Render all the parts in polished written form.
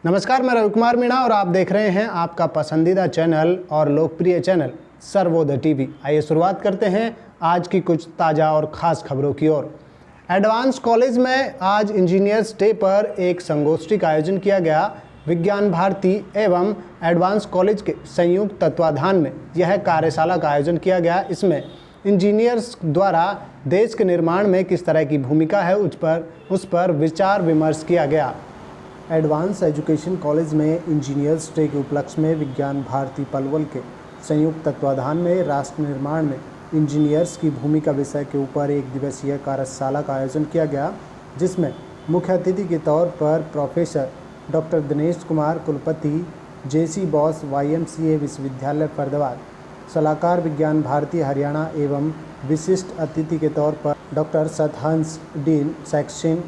नमस्कार, मैं रवि कुमार मीणा और आप देख रहे हैं आपका पसंदीदा चैनल और लोकप्रिय चैनल सर्वोदय टीवी। आइए शुरुआत करते हैं आज की कुछ ताज़ा और ख़ास खबरों की ओर। एडवांस कॉलेज में आज इंजीनियर्स डे पर एक संगोष्ठी का आयोजन किया गया। विज्ञान भारती एवं एडवांस कॉलेज के संयुक्त तत्वाधान में यह कार्यशाला का आयोजन किया गया। इसमें इंजीनियर्स द्वारा देश के निर्माण में किस तरह की भूमिका है उस पर विचार विमर्श किया गया। एडवांस एजुकेशन कॉलेज में इंजीनियर्स डे के उपलक्ष्य में विज्ञान भारती पलवल के संयुक्त तत्वाधान में राष्ट्र निर्माण में इंजीनियर्स की भूमिका विषय के ऊपर एक दिवसीय कार्यशाला का आयोजन किया गया, जिसमें मुख्य अतिथि के तौर पर प्रोफेसर डॉक्टर दिनेश कुमार कुलपति, जेसी बॉस, YMCA विश्वविद्यालय फरीदाबाद, सलाहकार विज्ञान भारती हरियाणा एवं विशिष्ट अतिथि के तौर पर डॉक्टर सतहंस, डीन सेक्शन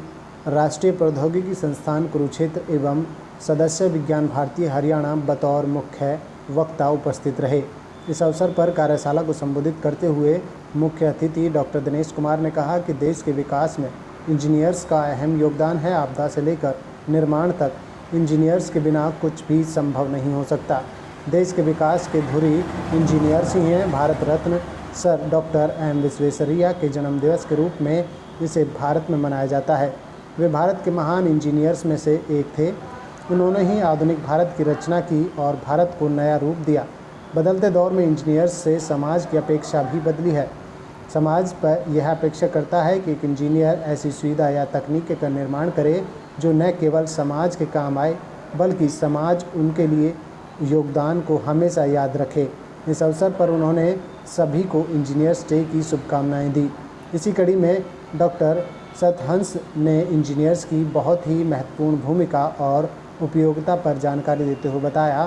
राष्ट्रीय प्रौद्योगिकी संस्थान कुरुक्षेत्र एवं सदस्य विज्ञान भारती हरियाणा बतौर मुख्य वक्ता उपस्थित रहे। इस अवसर पर कार्यशाला को संबोधित करते हुए मुख्य अतिथि डॉक्टर दिनेश कुमार ने कहा कि देश के विकास में इंजीनियर्स का अहम योगदान है। आपदा से लेकर निर्माण तक इंजीनियर्स के बिना कुछ भी संभव नहीं हो सकता। देश के विकास के धुरी इंजीनियर्स ही हैं। Bharat Ratna sir doctor M Visvesvaraya के जन्मदिवस के रूप में इसे भारत में मनाया जाता है। वे भारत के महान इंजीनियर्स में से एक थे। उन्होंने ही आधुनिक भारत की रचना की और भारत को नया रूप दिया। बदलते दौर में इंजीनियर्स से समाज की अपेक्षा भी बदली है। समाज पर यह अपेक्षा करता है कि एक इंजीनियर ऐसी सुविधा या तकनीक का निर्माण करे जो न केवल समाज के काम आए बल्कि समाज उनके लिए योगदान को हमेशा याद रखे। इस अवसर पर उन्होंने सभी को इंजीनियर्स डे की शुभकामनाएं दी। इसी कड़ी में डॉक्टर सतहंस ने इंजीनियर्स की बहुत ही महत्वपूर्ण भूमिका और उपयोगिता पर जानकारी देते हुए बताया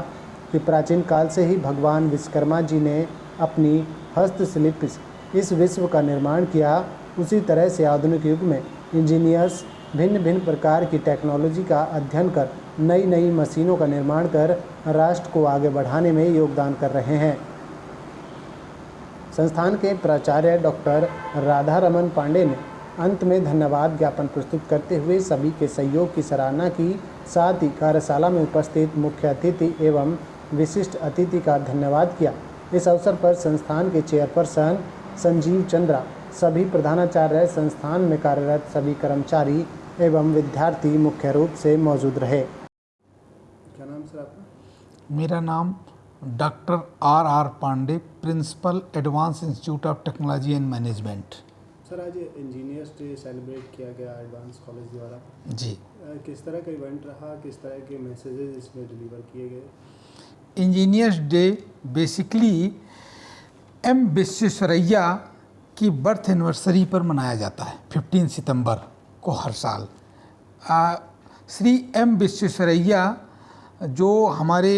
कि प्राचीन काल से ही भगवान विश्वकर्मा जी ने अपनी हस्तशिल्प इस विश्व का निर्माण किया। उसी तरह से आधुनिक युग में इंजीनियर्स भिन्न भिन्न प्रकार की टेक्नोलॉजी का अध्ययन कर नई नई मशीनों का निर्माण कर राष्ट्र को आगे बढ़ाने में योगदान कर रहे हैं। संस्थान के प्राचार्य डॉक्टर राधा रमन पांडे ने अंत में धन्यवाद ज्ञापन प्रस्तुत करते हुए सभी के सहयोग की सराहना की। साथ ही कार्यशाला में उपस्थित मुख्य अतिथि एवं विशिष्ट अतिथि का धन्यवाद किया। इस अवसर पर संस्थान के चेयरपर्सन संजीव चंद्रा, सभी प्रधानाचार्य, संस्थान में कार्यरत सभी कर्मचारी एवं विद्यार्थी मुख्य रूप से मौजूद रहे। क्या नाम सर आपका? मेरा नाम doctor R Pandey, principal, advance institute of technology and management. Sir, आज इंजीनियर्स डे सेलिब्रेट किया गया एडवांस कॉलेज द्वारा जी। किस तरह का इवेंट रहा, किस तरह के मैसेजेस इसमें डिलीवर किए गए? Engineers day basically M Visvesvaraya की बर्थ एनिवर्सरी पर मनाया जाता है 15 सितंबर को हर साल। श्री M विश्वेश्वरैया जो हमारे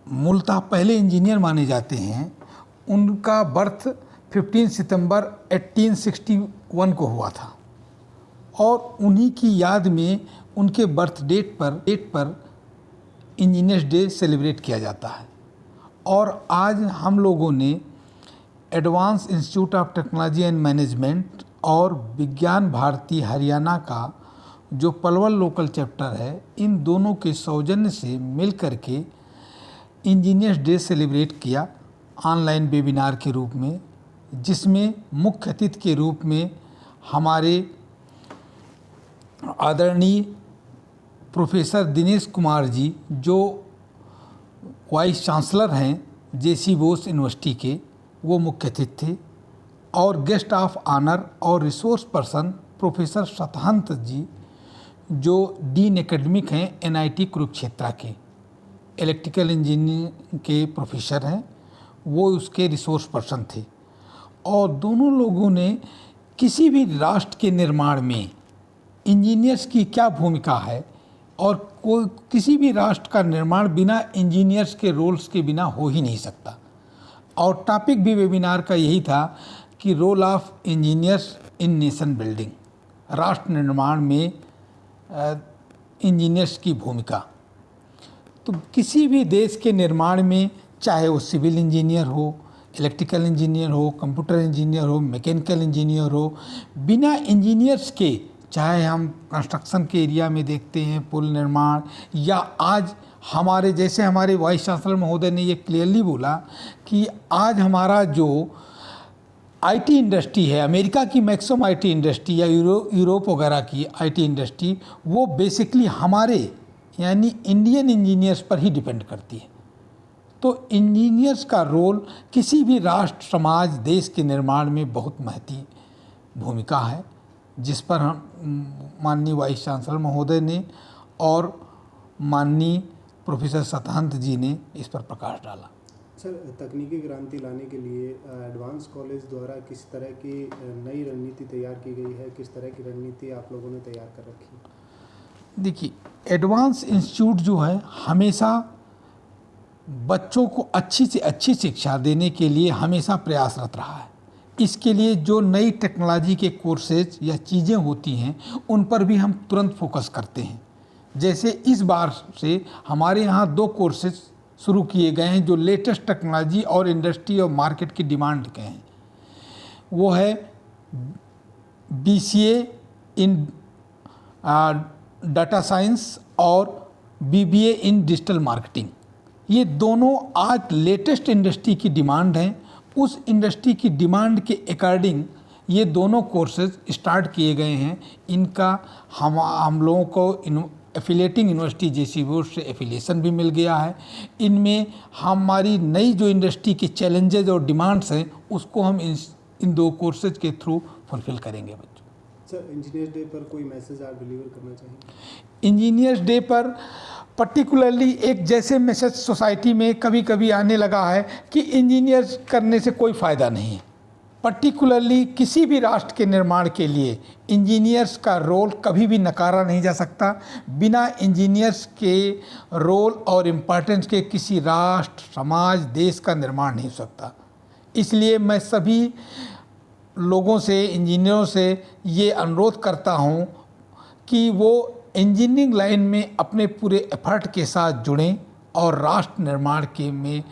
मूलतः पहले इंजीनियर माने जाते हैं, उनका बर्थ 15 सितंबर 1861 को हुआ था और उन्हीं की याद में उनके बर्थ डेट पर इंजीनियर्स डे सेलिब्रेट किया जाता है। और आज हम लोगों ने advance institute of technology and management और विज्ञान भारती हरियाणा का जो पलवल लोकल चैप्टर है, इन दोनों के सौजन्य से मिल कर के इंजीनियर्स डे सेलिब्रेट किया ऑनलाइन वेबिनार के रूप में, जिसमें मुख्य अतिथि के रूप में हमारे आदरणीय प्रोफेसर दिनेश कुमार जी, जो वाइस चांसलर हैं जेसी बोस यूनिवर्सिटी के, वो मुख्य अतिथि थे। और गेस्ट ऑफ ऑनर और रिसोर्स पर्सन प्रोफेसर सतहंत जी, जो डीन एकेडमिक हैं NIT कुरुक्षेत्र के, इलेक्ट्रिकल इंजीनियरिंग के प्रोफेसर हैं, वो उसके रिसोर्स पर्सन थे। और दोनों लोगों ने किसी भी राष्ट्र के निर्माण में इंजीनियर्स की क्या भूमिका है और कोई किसी भी राष्ट्र का निर्माण बिना इंजीनियर्स के रोल्स के बिना हो ही नहीं सकता। और टॉपिक भी वेबिनार का यही था कि role of engineers in nation building, राष्ट्र निर्माण में इंजीनियर्स की भूमिका। तो किसी भी देश के निर्माण में, चाहे वो सिविल इंजीनियर हो, इलेक्ट्रिकल इंजीनियर हो, कंप्यूटर इंजीनियर हो, मैकेनिकल इंजीनियर हो, बिना इंजीनियर्स के चाहे हम कंस्ट्रक्शन के एरिया में देखते हैं, पुल निर्माण, या आज हमारे जैसे हमारे वाइस चांसलर महोदय ने ये क्लियरली बोला कि आज हमारा जो आईटी इंडस्ट्री है, अमेरिका की मैक्सिमम आईटी इंडस्ट्री या यूरोप वगैरह की आईटी इंडस्ट्री, वो बेसिकली हमारे यानी इंडियन इंजीनियर्स पर ही डिपेंड करती है। तो इंजीनियर्स का रोल किसी भी राष्ट्र, समाज, देश के निर्माण में बहुत महत्वपूर्ण भूमिका है, जिस पर हम माननीय वाइस चांसलर महोदय ने और माननीय प्रोफेसर सतहंत जी ने इस पर प्रकाश डाला। सर, तकनीकी क्रांति लाने के लिए एडवांस कॉलेज द्वारा किस तरह की नई रणनीति तैयार की गई है? किस तरह की रणनीति आप लोगों ने तैयार कर रखी है? देखिए, एडवांस इंस्टीट्यूट जो है हमेशा बच्चों को अच्छी से अच्छी शिक्षा देने के लिए हमेशा प्रयासरत रहा है। इसके लिए जो नई टेक्नोलॉजी के कोर्सेज या चीज़ें होती हैं उन पर भी हम तुरंत फोकस करते हैं। जैसे इस बार से हमारे यहाँ 2 कोर्सेज शुरू किए गए हैं जो लेटेस्ट टेक्नोलॉजी और इंडस्ट्री और मार्केट की डिमांड के हैं। वो है BCA इन डाटा साइंस और BBA इन डिजिटल मार्केटिंग। ये दोनों आज लेटेस्ट इंडस्ट्री की डिमांड हैं। उस इंडस्ट्री की डिमांड के अकॉर्डिंग ये दोनों कोर्सेज स्टार्ट किए गए हैं। इनका हम लोगों को एफिलेटिंग यूनिवर्सिटी JC बोर्ड से एफिलिएशन भी मिल गया है। इनमें हमारी नई जो इंडस्ट्री के चैलेंजेज और डिमांड्स हैं उसको हम इन 2 कोर्सेज के थ्रू फुलफिल करेंगे बच्चों। सर, इंजीनियर्स डे पर कोई मैसेज आप डिलीवर करना चाहेंगे? इंजीनियर्स डे पर पर्टिकुलरली एक जैसे मैसेज सोसाइटी में कभी कभी आने लगा है कि इंजीनियर्स करने से कोई फ़ायदा नहीं है। पर्टिकुलरली किसी भी राष्ट्र के निर्माण के लिए इंजीनियर्स का रोल कभी भी नकारा नहीं जा सकता। बिना इंजीनियर्स के रोल और इम्पोर्टेंस के किसी राष्ट्र, समाज, देश का निर्माण नहीं हो सकता। इसलिए मैं सभी लोगों से, इंजीनियरों से ये अनुरोध करता हूँ कि वो इंजीनियरिंग लाइन में अपने पूरे एफर्ट के साथ जुड़ें और राष्ट्र निर्माण के में